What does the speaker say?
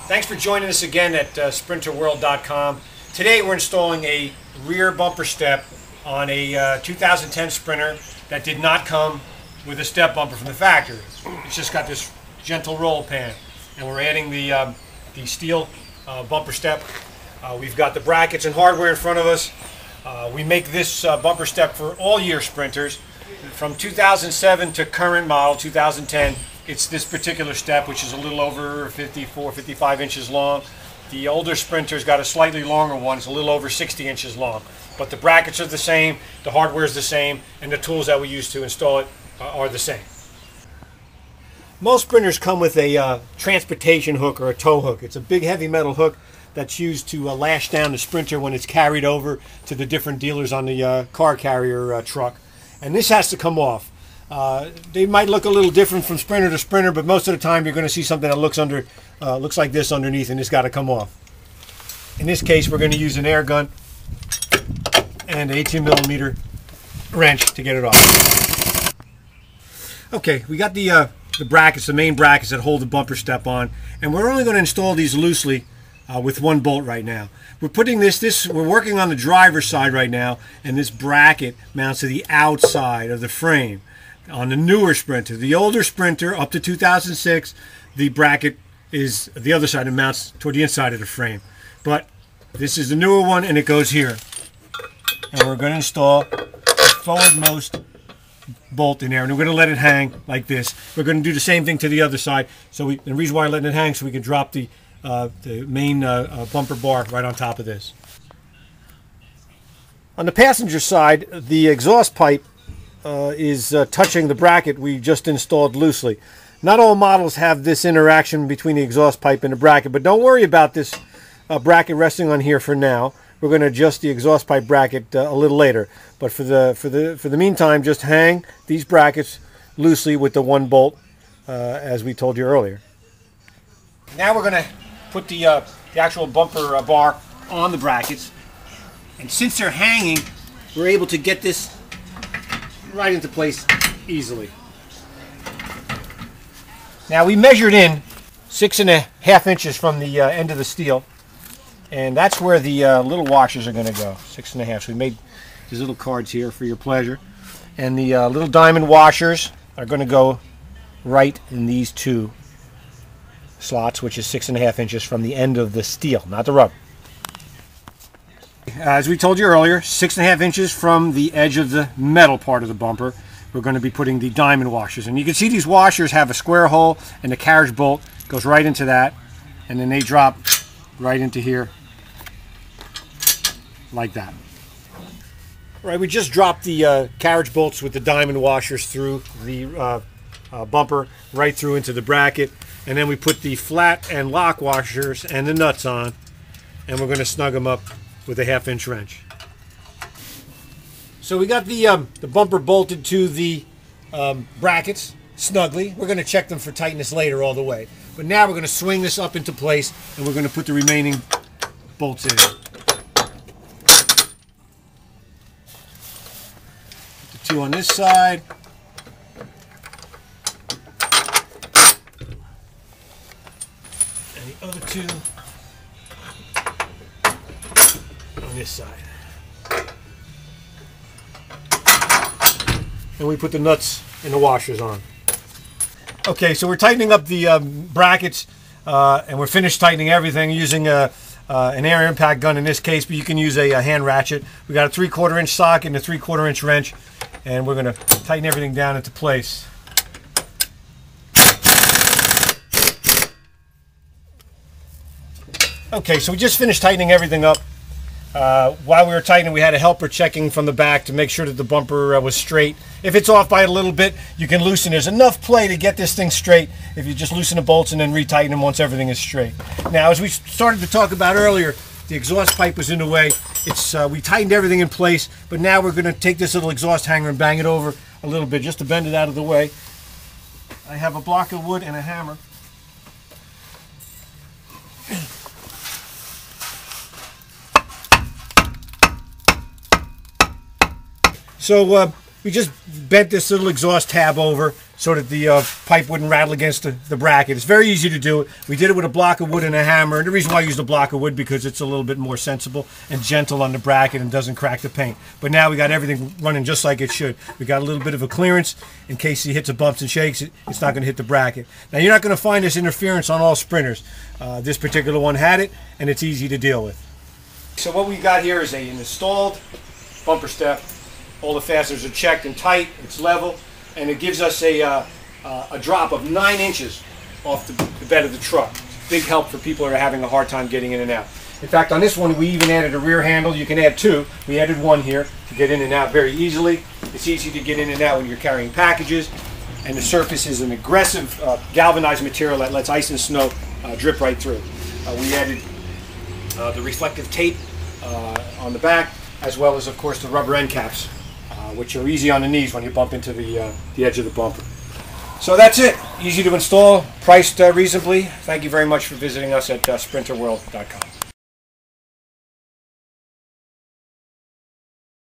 Thanks for joining us again at sprinterworld.com. Today we're installing a rear bumper step on a 2010 Sprinter that did not come with a step bumper from the factory. It's just got this gentle roll pan, and we're adding the steel bumper step. We've got the brackets and hardware in front of us. We make this bumper step for all year Sprinters. From 2007 to current model 2010, it's this particular step, which is a little over 54, 55 inches long. The older Sprinter's got a slightly longer one. It's a little over 60 inches long. But the brackets are the same, the hardware is the same, and the tools that we use to install it are the same. Most Sprinters come with a transportation hook or a tow hook. It's a big heavy metal hook that's used to lash down the Sprinter when it's carried over to the different dealers on the car carrier truck. And this has to come off. They might look a little different from Sprinter to Sprinter, but most of the time you're going to see something that looks like this underneath, and it's got to come off. In this case, we're going to use an air gun and an 18mm wrench to get it off. Okay, we got the brackets, the main brackets that hold the bumper step on, and we're only going to install these loosely with one bolt right now. We're putting we're working on the driver's side right now, and this bracket mounts to the outside of the frame on the newer Sprinter. The older Sprinter, up to 2006, the bracket is the other side and mounts toward the inside of the frame. But this is the newer one, and it goes here. And we're going to install the forwardmost bolt in there, and we're going to let it hang like this. We're going to do the same thing to the other side. So the reason why I'm letting it hang so we can drop the main bumper bar right on top of this. On the passenger side, the exhaust pipe is touching the bracket we just installed loosely. Not all models have this interaction between the exhaust pipe and the bracket, but don't worry about this bracket resting on here for now. We're going to adjust the exhaust pipe bracket a little later, but for the meantime, just hang these brackets loosely with the one bolt, as we told you earlier. Now we're going to put the actual bumper bar on the brackets, and since they're hanging, we're able to get this right into place easily. Now we measured in 6.5 inches from the end of the steel, and that's where the little washers are going to go. 6.5. So we made these little cards here for your pleasure, and the little diamond washers are going to go right in these two slots, which is 6.5 inches from the end of the steel, not the rubber. As we told you earlier, 6.5 inches from the edge of the metal part of the bumper, we're going to be putting the diamond washers. And you can see these washers have a square hole, and the carriage bolt goes right into that, and then they drop right into here like that. Right, we just dropped the carriage bolts with the diamond washers through the bumper right through into the bracket, and then we put the flat and lock washers and the nuts on, and we're going to snug them up with a 1/2 inch wrench. So we got the bumper bolted to the brackets snugly. We're going to check them for tightness later all the way. But now we're going to swing this up into place, and we're going to put the remaining bolts in. The two on this side. And the other two on this side. And we put the nuts and the washers on. Okay, so we're tightening up the brackets, and we're finished tightening everything using an air impact gun in this case, but you can use a hand ratchet. We got a 3/4 inch socket and a 3/4 inch wrench, and we're going to tighten everything down into place. Okay, so we just finished tightening everything up. While we were tightening, we had a helper checking from the back to make sure that the bumper was straight. If it's off by a little bit, you can loosen. There's enough play to get this thing straight if you just loosen the bolts and then retighten them once everything is straight. Now, as we started to talk about earlier, the exhaust pipe was in the way. We tightened everything in place, but now we're going to take this little exhaust hanger and bang it over a little bit just to bend it out of the way. I have a block of wood and a hammer. So we just bent this little exhaust tab over so that the pipe wouldn't rattle against the bracket. It's very easy to do it. We did it with a block of wood and a hammer. And the reason why I used a block of wood because it's a little bit more sensible and gentle on the bracket and doesn't crack the paint. But now we got everything running just like it should. We got a little bit of a clearance in case he hits a bumps and shakes. It's not going to hit the bracket. Now you're not going to find this interference on all sprinters. This particular one had it, and it's easy to deal with. So what we got here is an installed bumper step. All the fasteners are checked and tight. It's level. And it gives us a drop of 9 inches off the bed of the truck. Big help for people who are having a hard time getting in and out. In fact, on this one, we even added a rear handle. You can add 2. We added 1 here to get in and out very easily. It's easy to get in and out when you're carrying packages. And the surface is an aggressive galvanized material that lets ice and snow drip right through. We added the reflective tape on the back, as well as, of course, the rubber end caps, which are easy on the knees when you bump into the edge of the bumper. So that's it. Easy to install, priced reasonably. Thank you very much for visiting us at sprinterworld.com.